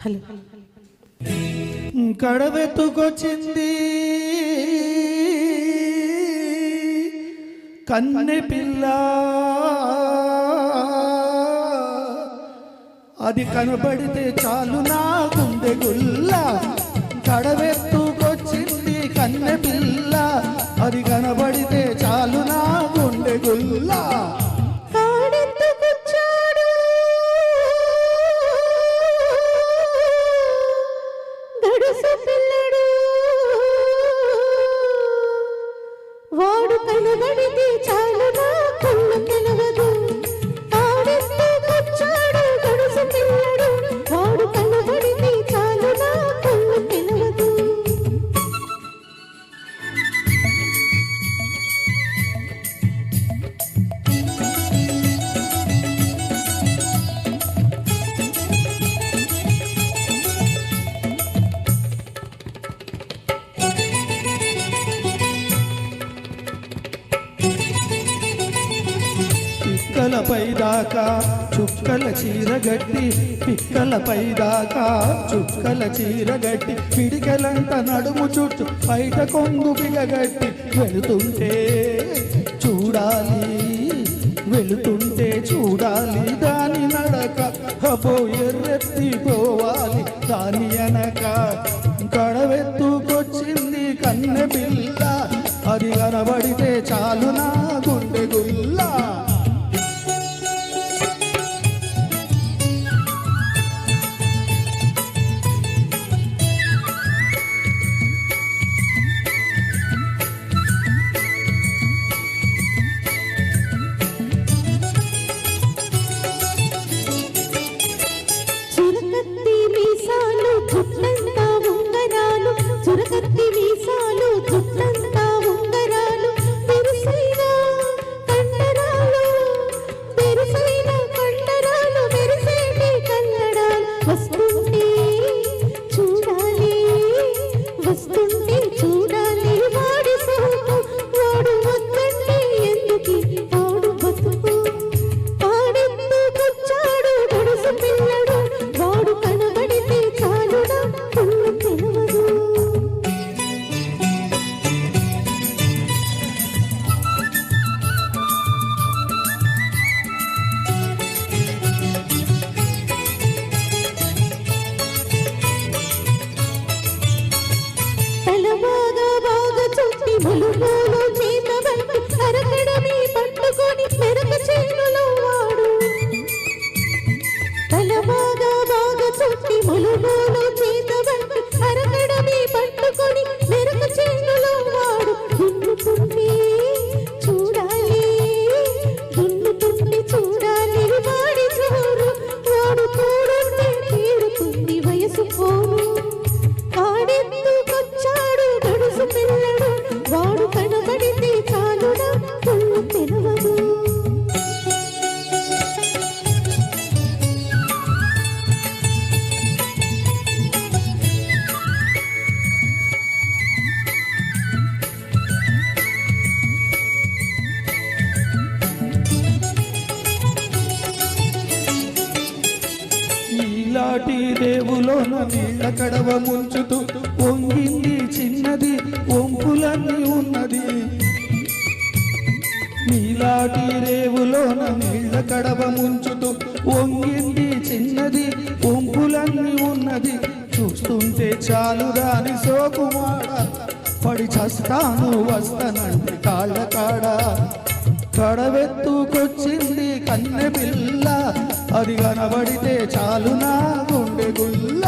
Hello కడవెత్తుకొచ్చింది కన్నె పిల్ల, అది కనబడితే చాలు నా గుండె గుల్ల. కడవెత్తుకొచ్చింది కన్నె పిల్ల, అది కనబడితే చాలు నా గుండె గుల్ల. వాడు కనబడితే చాలు నా కళ్ళు తెలవదు. ఆడెత్తుకొచ్చాడు గడుసు పిల్లడు, వాడు కనబడితే చాలు నా కళ్ళు తెలవదు. పిక్కలపై దాకా చుక్కల చీరగట్టి, పిక్కలపై దాకా చుక్కల చీరగట్టి, పిడికెలంట నడుము చుట్టూ బయట కొంగు బిగగట్టి, వెళుతుంటే చూడాలి వెళుతుంటే చూడాలి దాని నడక, అబో ఎర్రెత్తిపోవాలి దాని అనక. కడవెత్తుకొచ్చింది కన్నె పిల్ల, అది కనబడితే చాలు నా గుండె గుల్ల. చురకత్తి మీసాలు జుట్టంతా ఉంగరాలు, చురకత్తి మీసాలు జుట్టంతా ఉంగరాలు, మెరుసైన కండరాలు మెరుసైన కండరాలు, మెరిసేటి కన్నడాలు. వస్తుంటే చూడాలి వస్తుంటే చూడాలి వాడి సోకు, వాడు వద్దంటే ఎందుకు వాడు బతుకు. ఆడెత్తుకొచ్చాడు గడుసు పిల్లడు, వాడు కనబడితే చాలుడా కళ్ళు తెలవదు. తల బాగా చుట్టి ములుగోలు చేత బట్టి, అరకడమి పట్టుకొని మెరక చేనులో వాడు. తల బాగా చుట్టి ములుగోలు చేత బట్టి, అరకడమి పట్టుకొని మెరక చేనులో వాడు. దున్నుతుంటే చూడాలి దున్నుతుంటే చూడాలి వాడి జోరు, వాడు తోడుంటే తీరుతుంది వయసు పోరు. ఆడెత్తుకొచ్చాడు గడుసు పిల్లడు, వాడు కనబడితే చాలుడా కళ్ళు తెలవదు. నీలాటి రేవులోన నీళ్ళ కడవ ముంచుతూ పొంగింది చిన్నది వంపులన్నీ ఉన్నది. నీలాటి రేవులోన నీళ్ళ కడవ ముంచుతూ వంగింది చిన్నది వంపులన్నీ ఉన్నది. చూస్తుంటే చాలు దాని సోకుమాడ, పడి చస్తాను వస్తానంటే కాళ్ళ కాడ. కడవెత్తుకొచ్చింది కన్నె పిల్ల, అది కనబడితే చాలు నా గుండె గుల్ల.